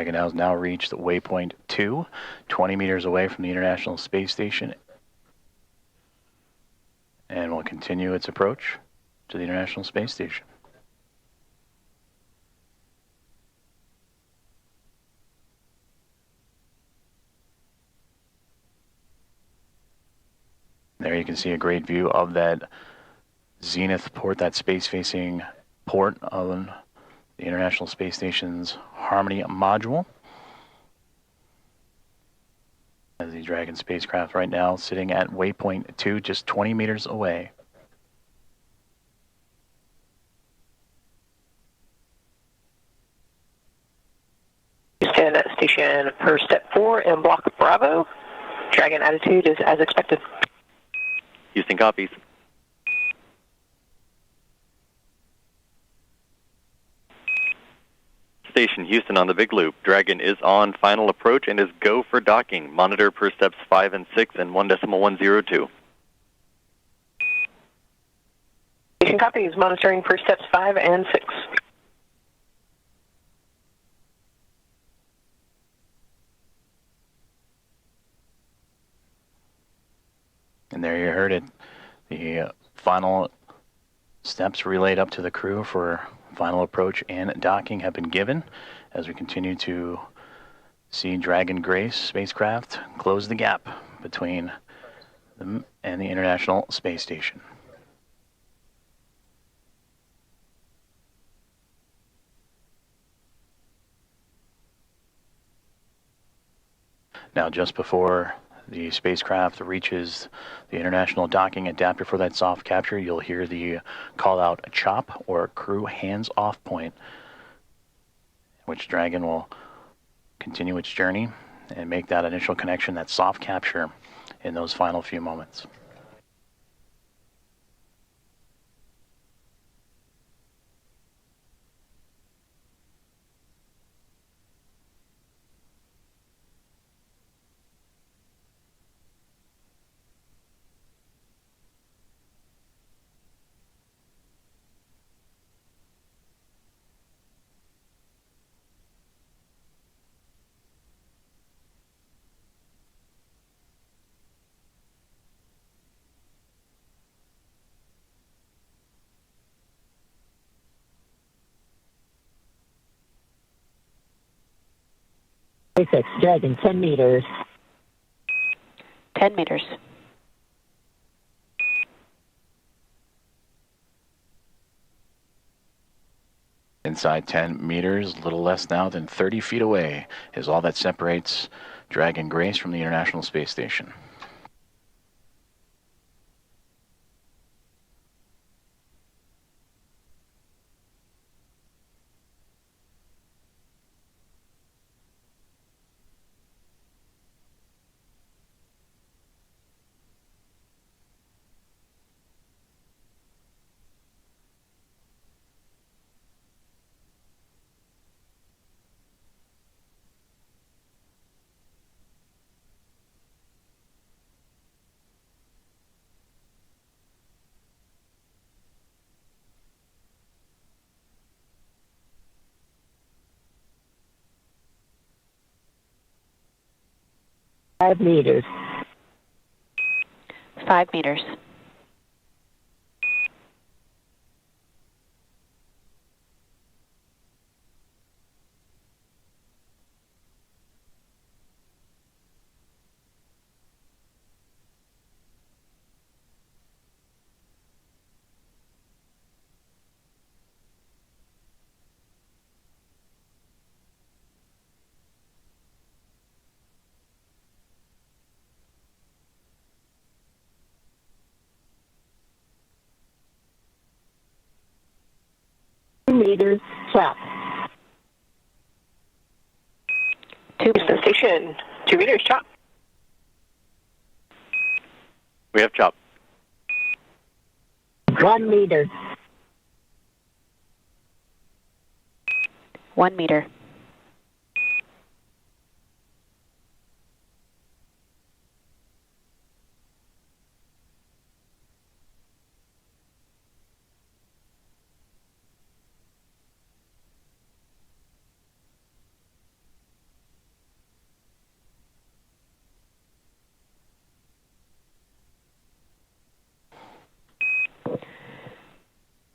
Dragon has now reached waypoint 2, 20 meters away from the International Space Station, and will continue its approach to the International Space Station. There you can see a great view of that zenith port, that space-facing port of the International Space Station's Harmony module. As the Dragon spacecraft right now sitting at waypoint 2, just 20 meters away. Houston station for step 4 in block Bravo. Dragon attitude is as expected. Houston copies. Station Houston on the big loop. Dragon is on final approach and is go for docking. Monitor per steps 5 and 6 and 1.102. Station copies, monitoring per steps 5 and 6. And there you heard it. The final steps relayed up to the crew for final approach and docking have been given as we continue to see Dragon Grace spacecraft close the gap between them and the International Space Station. Now, just before the spacecraft reaches the international docking adapter for that soft capture, you'll hear the call out CHOP, or crew hands off point, which Dragon will continue its journey and make that initial connection, that soft capture, in those final few moments. Dragon, 10 meters. 10 meters. Inside 10 meters, a little less now than 30 feet away, is all that separates Dragon Grace from the International Space Station. Five meters. 5 meters. Meters, chop. 2 meters. Station, 2 meters, chop. We have CHOP. 1 meter. 1 meter.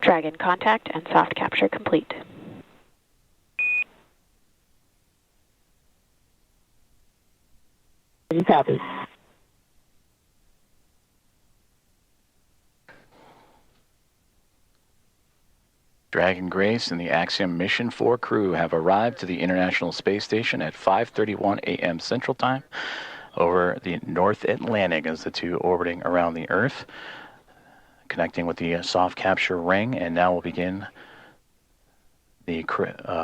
Dragon contact and soft capture complete. Copy. Dragon Grace and the Axiom-4 crew have arrived to the International Space Station at 5:31 a.m. Central Time over the North Atlantic as the two orbiting around the Earth, connecting with the soft capture ring, and now we'll begin the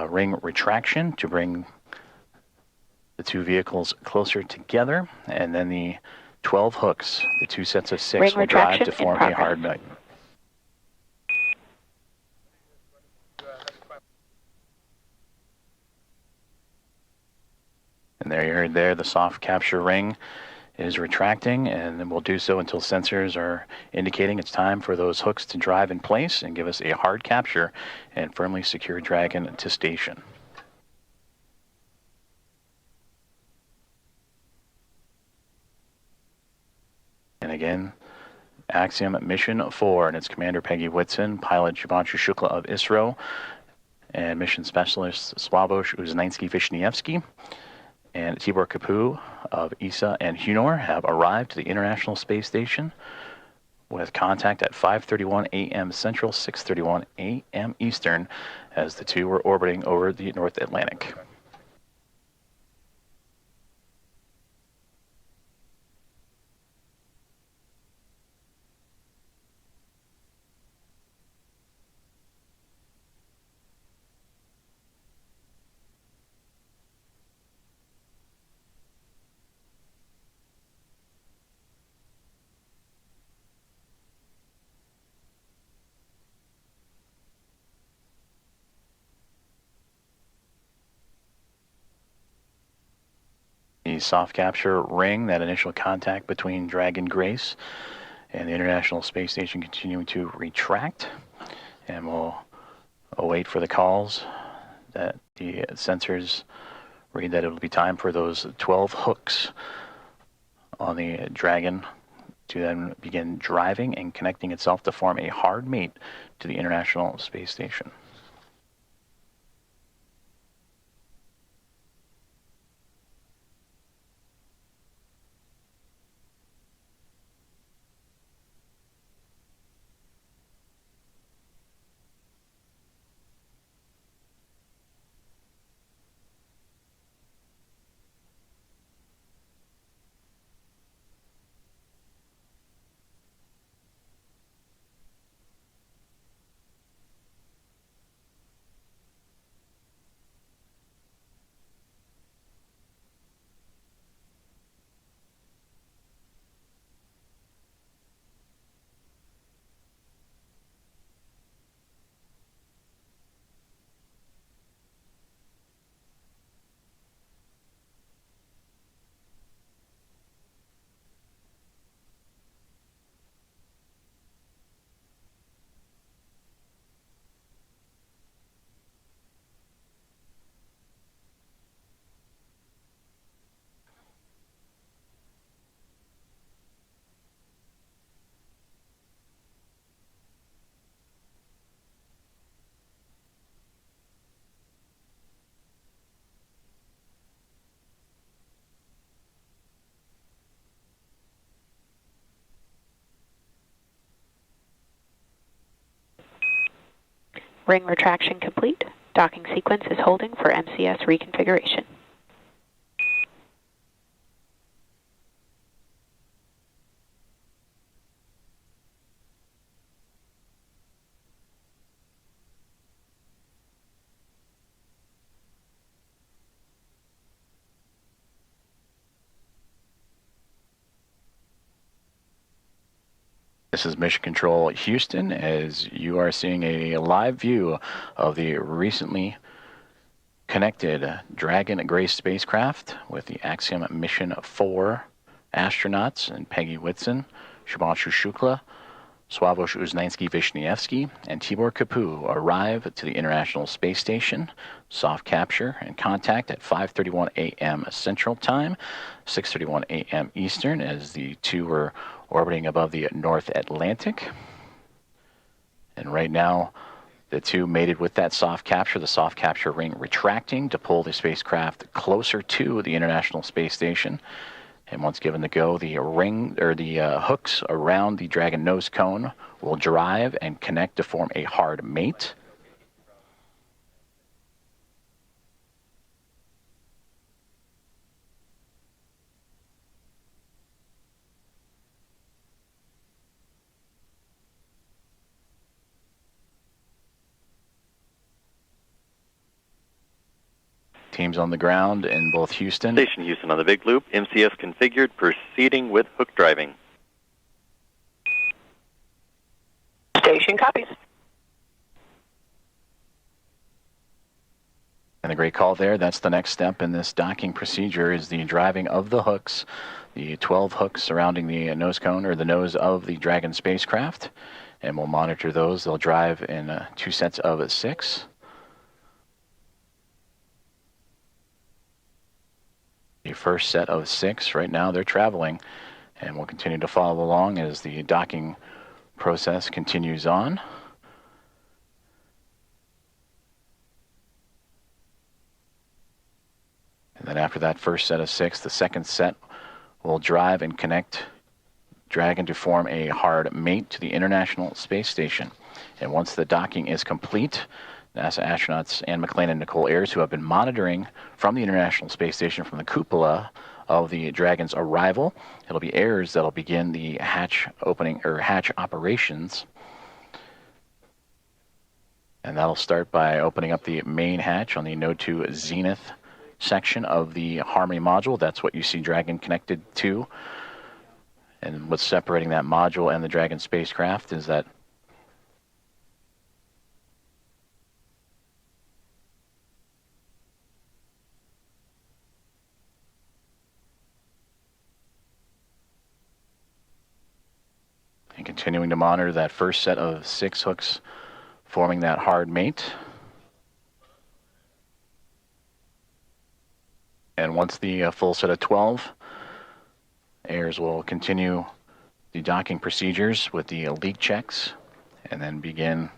ring retraction to bring the two vehicles closer together, and then the 12 hooks, the two sets of 6, Ring will drive to retraction form in a hard progress. nut. And there you heard there, the soft capture ring is retracting, and then we'll do so until sensors are indicating it's time for those hooks to drive in place and give us a hard capture and firmly secure Dragon to station. And again, Axiom Mission 4 and its commander Peggy Whitson, pilot Shubhanshu Shukla of ISRO, and mission specialist Sławomir Uznański-Wiśniewski and Tibor Kapu of ESA and Hunor have arrived to the International Space Station with contact at 5:31 a.m. Central, 6:31 a.m. Eastern, as the two were orbiting over the North Atlantic. The soft capture ring, that initial contact between Dragon Grace and the International Space Station, continuing to retract, and we'll await for the calls that the sensors read that it'll be time for those 12 hooks on the Dragon to then begin driving and connecting itself to form a hard mate to the International Space Station. Ring retraction complete. Docking sequence is holding for MCS reconfiguration. This is Mission Control Houston, as you are seeing a live view of the recently connected Dragon Grace spacecraft with the Axiom Mission 4 astronauts and Peggy Whitson, Shubhanshu Shukla, Sławomir Uznański-Wiśniewski, and Tibor Kapu arrive to the International Space Station, soft capture and contact at 5:31 a.m. Central Time, 6:31 a.m. Eastern, as the two were orbiting above the North Atlantic. And right now, the two mated with that soft capture, the soft capture ring retracting to pull the spacecraft closer to the International Space Station. And once given the go, the ring or the hooks around the Dragon nose cone will drive and connect to form a hard mate. Teams on the ground in both Houston. Station Houston on the big loop. MCS configured, proceeding with hook driving. Station copies. And a great call there. That's the next step in this docking procedure is the driving of the hooks, the 12 hooks surrounding the nose cone or the nose of the Dragon spacecraft. And we'll monitor those. They'll drive in 2 sets of 6. The first set of 6 right now, they're traveling, and we'll continue to follow along as the docking process continues on. And then after that first set of 6, the second set will drive and connect Dragon to form a hard mate to the International Space Station. And once the docking is complete, NASA astronauts Anne McClain and Nicole Ayers, who have been monitoring from the International Space Station from the cupola of the Dragon's arrival, it'll be Ayers that'll begin the hatch opening or hatch operations. And that'll start by opening up the main hatch on the Node 2 Zenith section of the Harmony module. That's what you see Dragon connected to. And what's separating that module and the Dragon spacecraft is that and continuing to monitor that first set of 6 hooks forming that hard mate. And once the full set of 12, Ayers will continue the docking procedures with the leak checks and then begin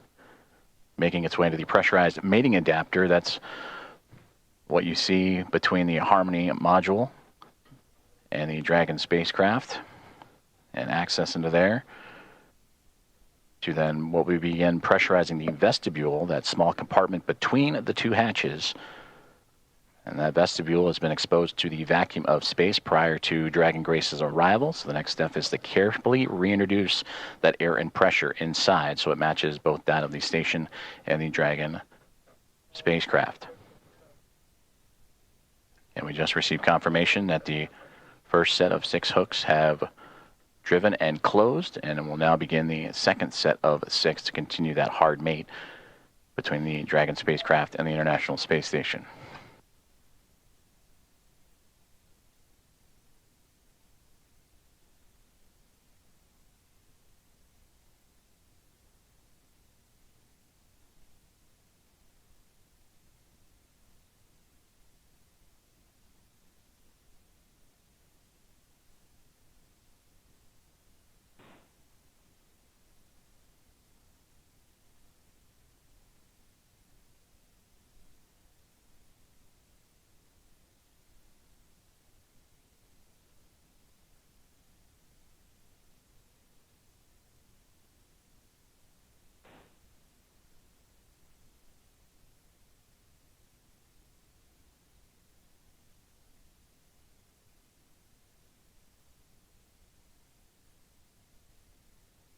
making its way into the pressurized mating adapter. That's what you see between the Harmony module and the Dragon spacecraft, and access into there to then what we begin pressurizing the vestibule, that small compartment between the 2 hatches. And that vestibule has been exposed to the vacuum of space prior to Dragon Grace's arrival. So the next step is to carefully reintroduce that air and pressure inside so it matches both that of the station and the Dragon spacecraft. And we just received confirmation that the first set of 6 hooks have driven and closed, and we'll now begin the second set of 6 to continue that hard mate between the Dragon spacecraft and the International Space Station.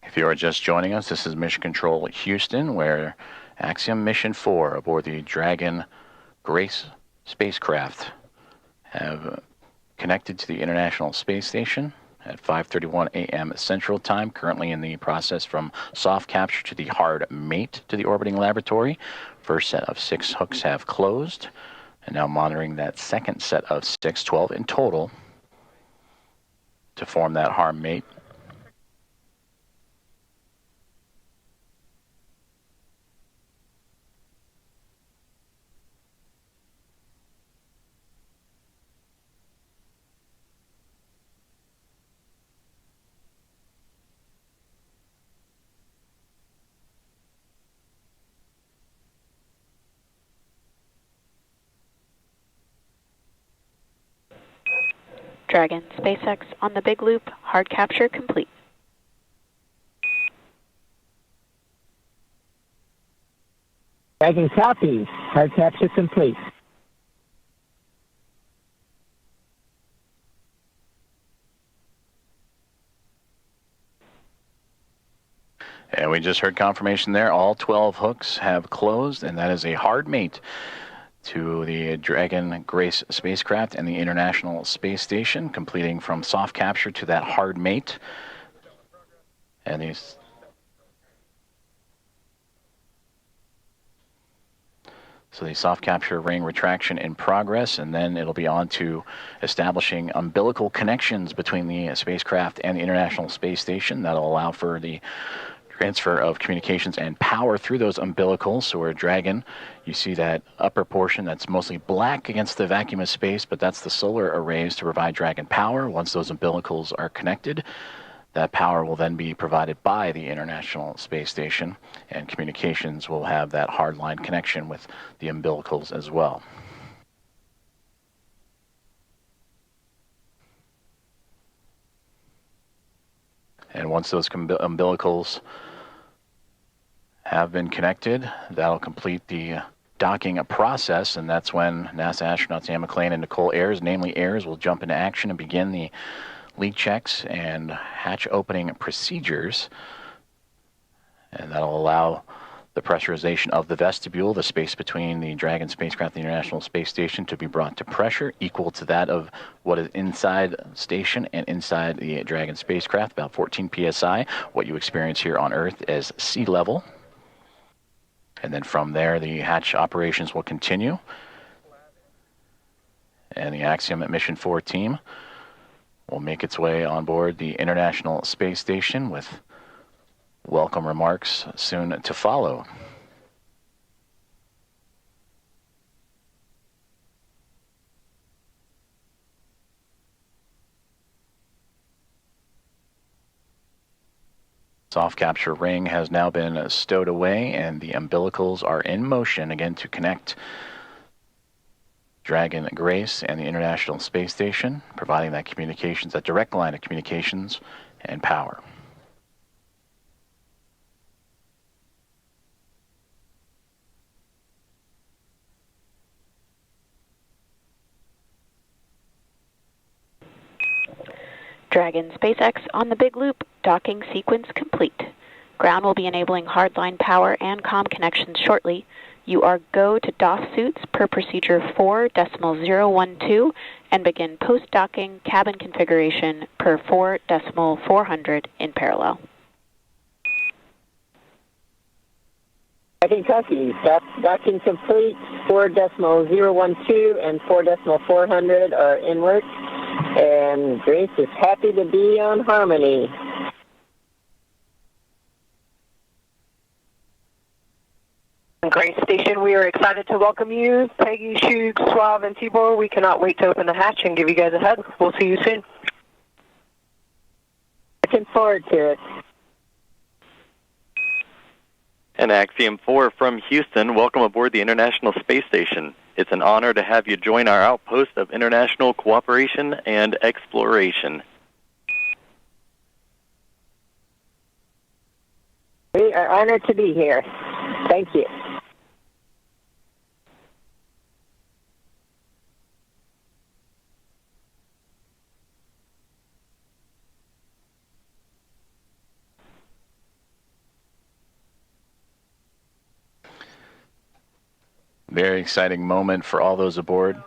If you are just joining us, this is Mission Control Houston, where Axiom Mission 4 aboard the Dragon Grace spacecraft have connected to the International Space Station at 5:31 a.m. Central Time, currently in the process from soft capture to the hard mate to the orbiting laboratory. First set of 6 hooks have closed, and now monitoring that second set of 6, 12 in total, to form that hard mate. Dragon SpaceX on the big loop, hard capture complete. Dragon copies. Hard capture complete. And we just heard confirmation there. All 12 hooks have closed, and that is a hard mate to the Dragon Grace spacecraft and the International Space Station, completing from soft capture to that hard mate. And these... So the soft capture ring retraction in progress, and then it'll be on to establishing umbilical connections between the spacecraft and the International Space Station. That'll allow for the transfer of communications and power through those umbilicals. So where Dragon, you see that upper portion that's mostly black against the vacuum of space, but that's the solar arrays to provide Dragon power. Once those umbilicals are connected, that power will then be provided by the International Space Station, and communications will have that hardline connection with the umbilicals as well. And once those umbilicals have been connected, that'll complete the docking process, and that's when NASA astronauts Ann McClain and Nicole Ayers, namely Ayers, will jump into action and begin the leak checks and hatch opening procedures. And that'll allow the pressurization of the vestibule, the space between the Dragon spacecraft and the International Space Station, to be brought to pressure equal to that of what is inside station and inside the Dragon spacecraft, about 14 psi, what you experience here on Earth as sea level. And then from there, the hatch operations will continue. And the Axiom Mission 4 team will make its way on board the International Space Station with welcome remarks soon to follow. Soft capture ring has now been stowed away, and the umbilicals are in motion again to connect Dragon Grace and the International Space Station, providing that communications, that direct line of communications and power. Dragon SpaceX on the big loop, docking sequence complete. Ground will be enabling hardline power and comm connections shortly. You are go to DOF suits per procedure 4.012 and begin post-docking cabin configuration per 4.400 in parallel. Dragon copies. Docking complete. 4.012 and 4.400 are in work. And Grace is happy to be on Harmony. Grace Station, we are excited to welcome you. Peggy, Shug, Suave, and Tibor, we cannot wait to open the hatch and give you guys a hug. We'll see you soon. Looking forward to it. And Axiom-4 from Houston, welcome aboard the International Space Station. It's an honor to have you join our outpost of international cooperation and exploration. We are honored to be here. Thank you. Very exciting moment for all those aboard.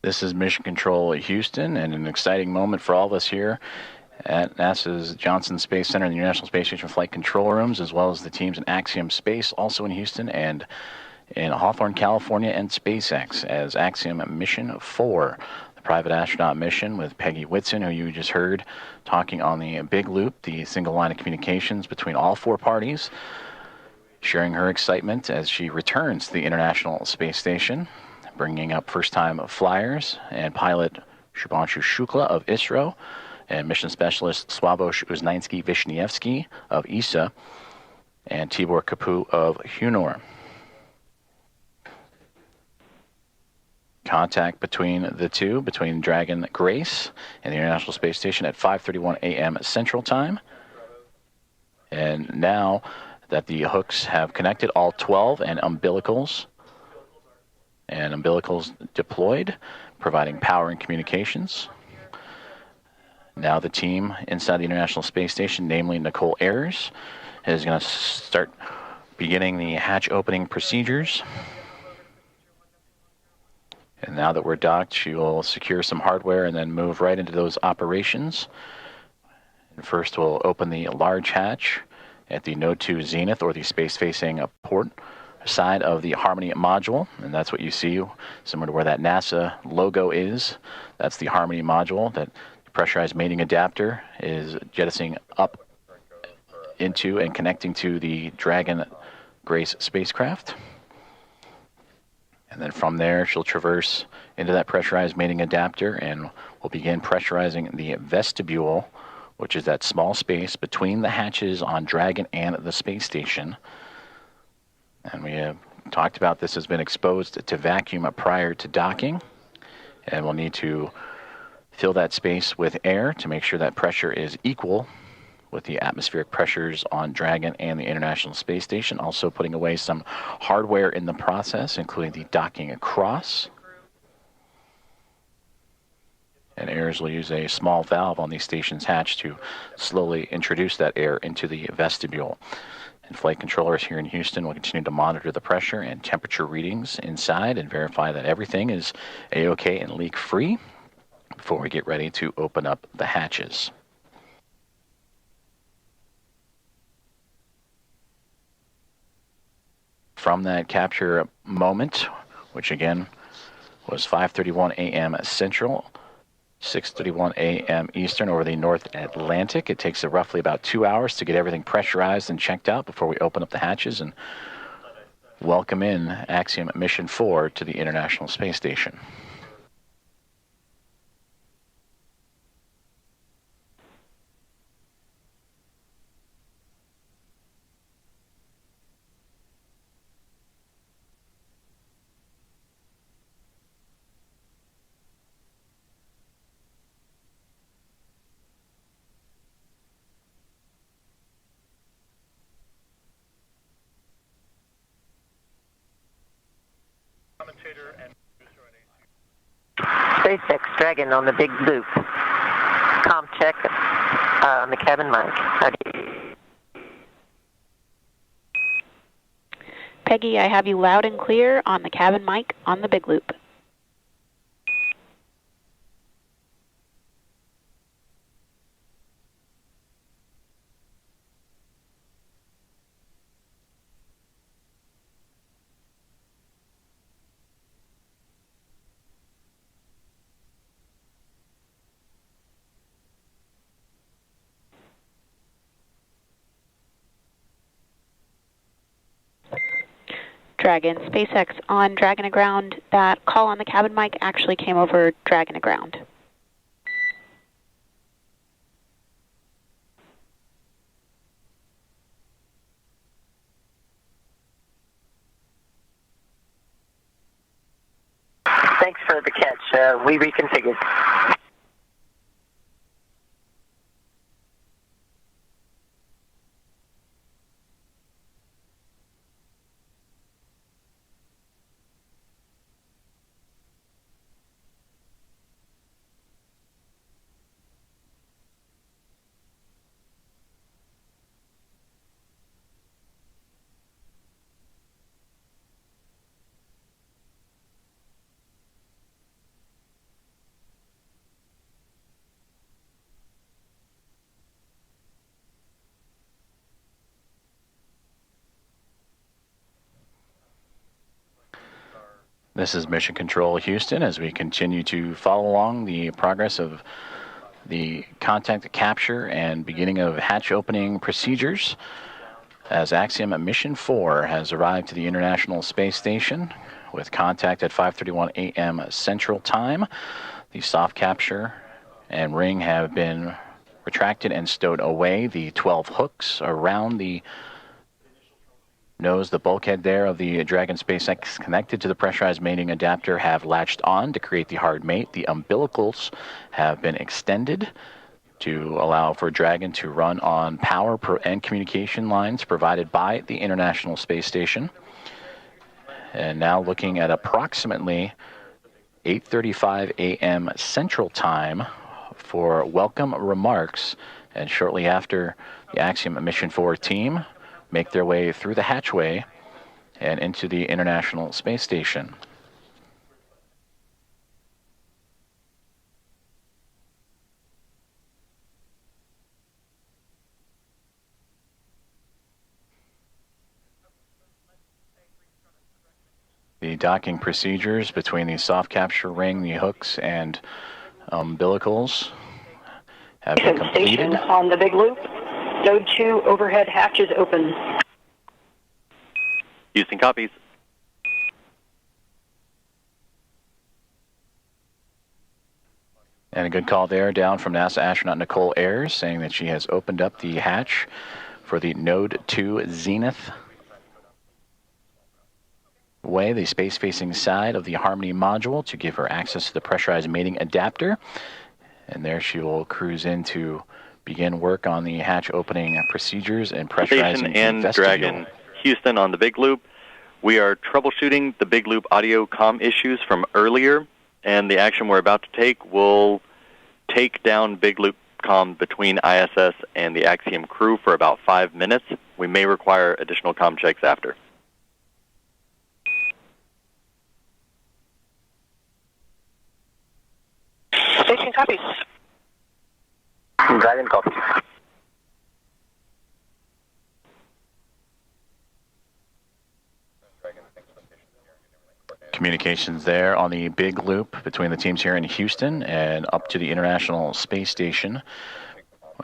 This is Mission Control Houston, and an exciting moment for all of us here at NASA's Johnson Space Center and the International Space Station flight control rooms, as well as the teams in Axiom Space, also in Houston, and in Hawthorne, California, and SpaceX as Axiom Mission 4, the private astronaut mission with Peggy Whitson, who you just heard talking on the big loop, the single line of communications between all four parties, sharing her excitement as she returns to the International Space Station, bringing up first-time flyers and pilot Shubhanshu Shukla of ISRO and mission specialist Sławosz Uznański-Wiśniewski of ESA and Tibor Kapu of HUNOR. Contact between the two, between Dragon Grace and the International Space Station at 5:31 a.m. Central Time. And now that the hooks have connected, all 12 and umbilicals deployed, providing power and communications. Now the team inside the International Space Station, namely Nicole Ayers, is going to start beginning the hatch opening procedures. And now that we're docked, she will secure some hardware and then move right into those operations. And first we'll open the large hatch at the Node 2 Zenith, or the space-facing port side of the Harmony module. And that's what you see, similar to where that NASA logo is. That's the Harmony module that the pressurized mating adapter is jettisoning up into and connecting to the Dragon Grace spacecraft. And then from there, she'll traverse into that pressurized mating adapter, and we'll begin pressurizing the vestibule, which is that small space between the hatches on Dragon and the space station. And we have talked about this has been exposed to vacuum prior to docking, and we'll need to fill that space with air to make sure that pressure is equal with the atmospheric pressures on Dragon and the International Space Station, also putting away some hardware in the process, including the docking across. And Ayers will use a small valve on the station's hatch to slowly introduce that air into the vestibule. And flight controllers here in Houston will continue to monitor the pressure and temperature readings inside and verify that everything is A-OK and leak-free before we get ready to open up the hatches. From that capture moment, which again was 5:31 a.m. Central, 6:31 a.m. Eastern over the North Atlantic. It takes roughly about 2 hours to get everything pressurized and checked out before we open up the hatches and welcome in Axiom Mission 4 to the International Space Station. SpaceX Dragon on the big loop. Com check on the cabin mic. Peggy, I have you loud and clear on the cabin mic on the big loop. Dragon, SpaceX on Dragon Aground. That call on the cabin mic actually came over Dragon Aground. Thanks for the catch. We reconfigured. This is Mission Control Houston as we continue to follow along the progress of the contact capture and beginning of hatch opening procedures as Axiom Mission 4 has arrived to the International Space Station with contact at 5:31 a.m. Central Time. The soft capture and ring have been retracted and stowed away. The 12 hooks around the nose, the bulkhead there of the Dragon SpaceX connected to the pressurized mating adapter have latched on to create the hard mate. The umbilicals have been extended to allow for Dragon to run on power and communication lines provided by the International Space Station. And now looking at approximately 8:35 a.m. Central Time for welcome remarks, and shortly after the Axiom Mission 4 team make their way through the hatchway and into the International Space Station. The docking procedures between the soft capture ring, the hooks, and umbilicals have been completed. Station on the big loop. Node 2 overhead hatch is open. Houston copies. And a good call there down from NASA astronaut Nicole Ayers saying that she has opened up the hatch for the Node 2 Zenith way, the space-facing side of the Harmony module, to give her access to the pressurized mating adapter. And there she will cruise in to begin work on the hatch opening procedures and pressurizing Station and the vestibule. Dragon, Houston on the big loop. We are troubleshooting the big loop audio comm issues from earlier, and the action we're about to take will take down big loop comm between ISS and the Axiom crew for about 5 minutes. We may require additional comm checks after. Station copies. Dragon copy. Communications there on the big loop between the teams here in Houston and up to the International Space Station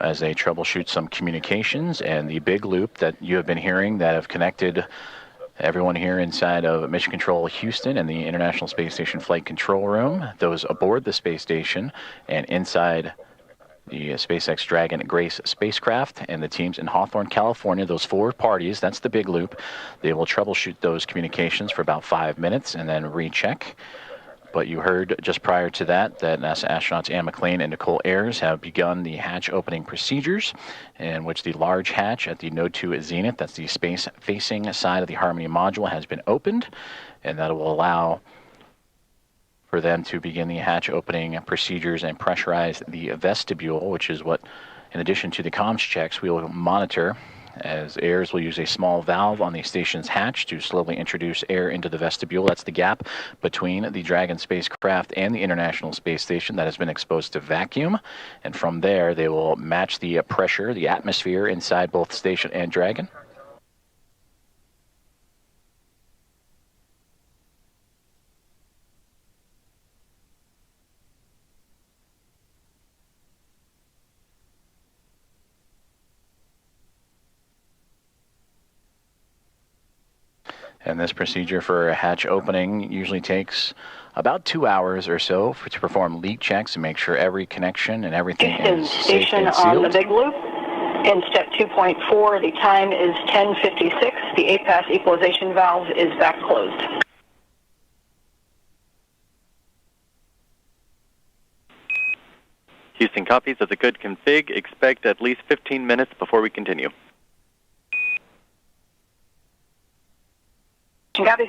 as they troubleshoot some communications, and the big loop that you have been hearing that have connected everyone here inside of Mission Control Houston and the International Space Station Flight Control Room, those aboard the space station and inside the SpaceX Dragon Grace spacecraft, and the teams in Hawthorne, California, those 4 parties, that's the big loop. They will troubleshoot those communications for about 5 minutes and then recheck. But you heard just prior to that NASA astronauts Anne McLean and Nicole Ayers have begun the hatch opening procedures, in which the large hatch at the Node 2 Zenith, that's the space-facing side of the Harmony module, has been opened, and that will allow for them to begin the hatch opening procedures and pressurize the vestibule, which is what, in addition to the comms checks, we will monitor, as Ayers will use a small valve on the station's hatch to slowly introduce air into the vestibule. That's the gap between the Dragon spacecraft and the International Space Station that has been exposed to vacuum. And from there, they will match the pressure, the atmosphere inside both station and Dragon. And this procedure for a hatch opening usually takes about 2 hours or so to perform leak checks and make sure every connection and everything is safe Station and on the sealed. big loop. In step 2.4, the time is 10:56. The APAS equalization valve is back closed. Houston copies. As a good config, expect at least 15 minutes before we continue. Copies.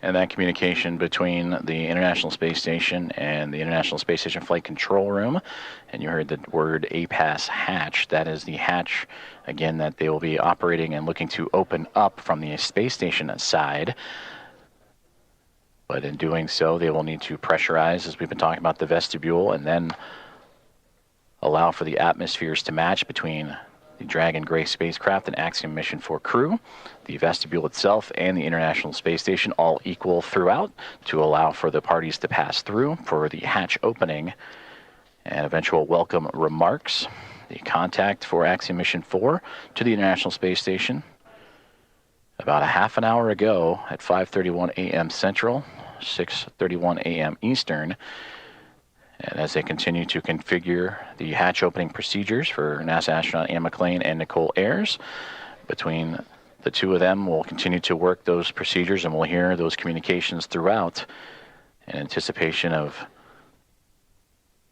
And that communication between the International Space Station and the International Space Station Flight Control Room, and you heard the word APAS hatch, that is the hatch, again, that they will be operating and looking to open up from the space station side. But in doing so, they will need to pressurize, as we've been talking about, the vestibule, and then allow for the atmospheres to match between the Dragon Grace spacecraft and Axiom Mission 4 crew. The vestibule itself and the International Space Station all equal throughout to allow for the parties to pass through for the hatch opening and eventual welcome remarks. The contact for Axiom Mission 4 to the International Space Station about a half an hour ago at 5:31 a.m. Central, 6:31 a.m. Eastern. And as they continue to configure the hatch opening procedures for NASA astronaut Anne McClain and Nicole Ayers, between the two of them, we'll continue to work those procedures and we'll hear those communications throughout in anticipation of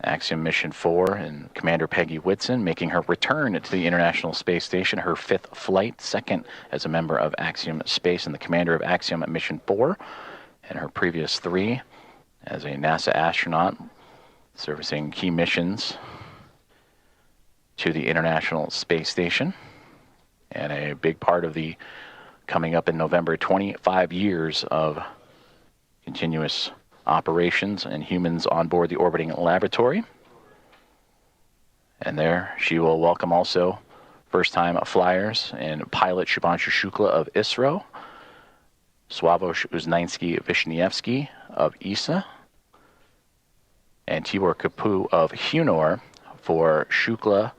Axiom Mission 4 and Commander Peggy Whitson making her return to the International Space Station, her 5th flight, 2nd as a member of Axiom Space and the commander of Axiom Mission 4, and her previous 3 as a NASA astronaut servicing key missions to the International Space Station. And a big part of the coming up in November 25 years of continuous operations and humans on board the orbiting laboratory. And there she will welcome also first-time flyers and pilot Shubhanshu Shukla of ISRO, Sławomir Uznański-Wiśniewski of ESA, and Tibor Kapu of Hunor for Shukla,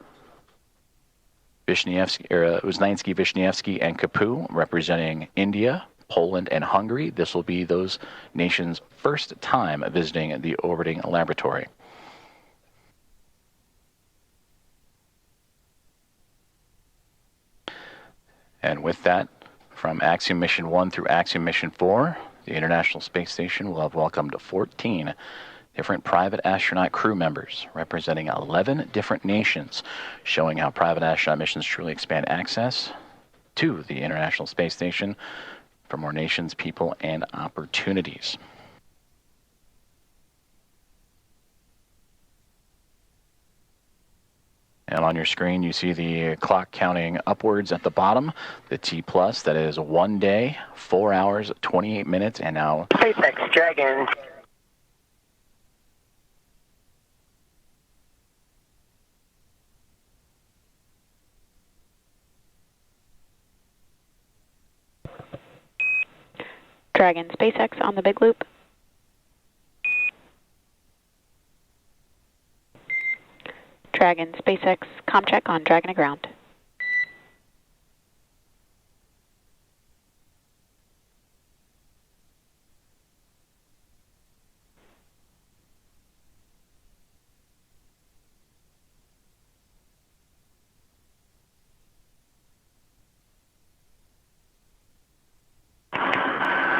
Uznański-Wiśniewski, and Kapu representing India, Poland, and Hungary. This will be those nations' first time visiting the orbiting laboratory. And with that, from Axiom Mission 1 through Axiom Mission 4, the International Space Station will have welcomed 14 different private astronaut crew members representing 11 different nations, showing how private astronaut missions truly expand access to the International Space Station for more nations, people, and opportunities. And on your screen, you see the clock counting upwards at the bottom, the T+, that is 1 day, 4 hours, 28 minutes, and now SpaceX Dragon. Dragon SpaceX on the big loop. Dragon SpaceX ComCheck on Dragon to ground.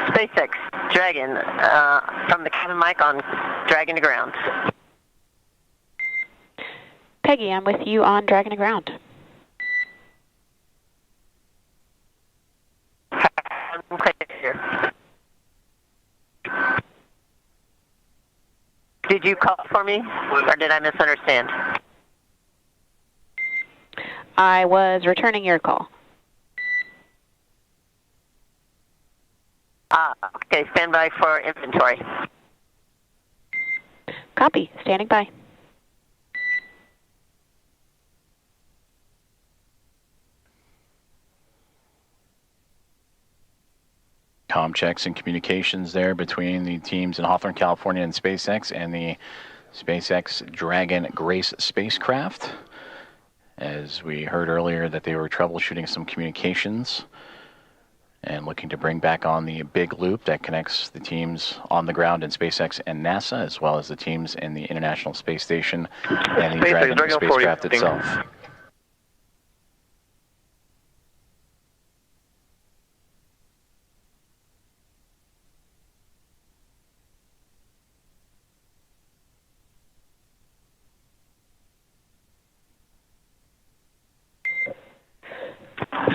SpaceX Dragon from the cabin mic on Dragon to ground. Peggy, I'm with you on Dragon to ground. I'm clear here. Did you call for me, or did I misunderstand? I was returning your call. Okay, stand by for inventory. Copy, standing by. comm checks and communications there between the teams in Hawthorne, California and SpaceX and the SpaceX Dragon Grace spacecraft. As we heard earlier that they were troubleshooting some communications and looking to bring back on the big loop that connects the teams on the ground in SpaceX and NASA, as well as the teams in the International Space Station and the Dragon spacecraft itself.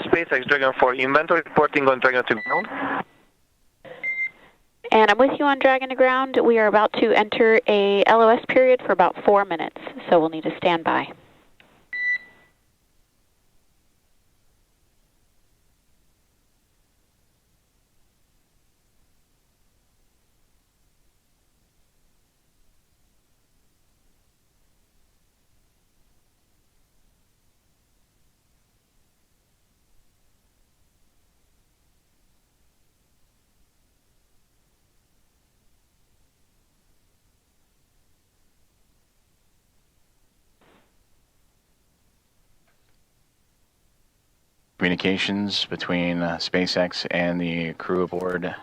SpaceX Dragon 4 inventory reporting on Dragon to ground. And I'm with you on Dragon to ground. We are about to enter a LOS period for about 4 minutes, so we'll need to stand by. communications between SpaceX and the crew aboard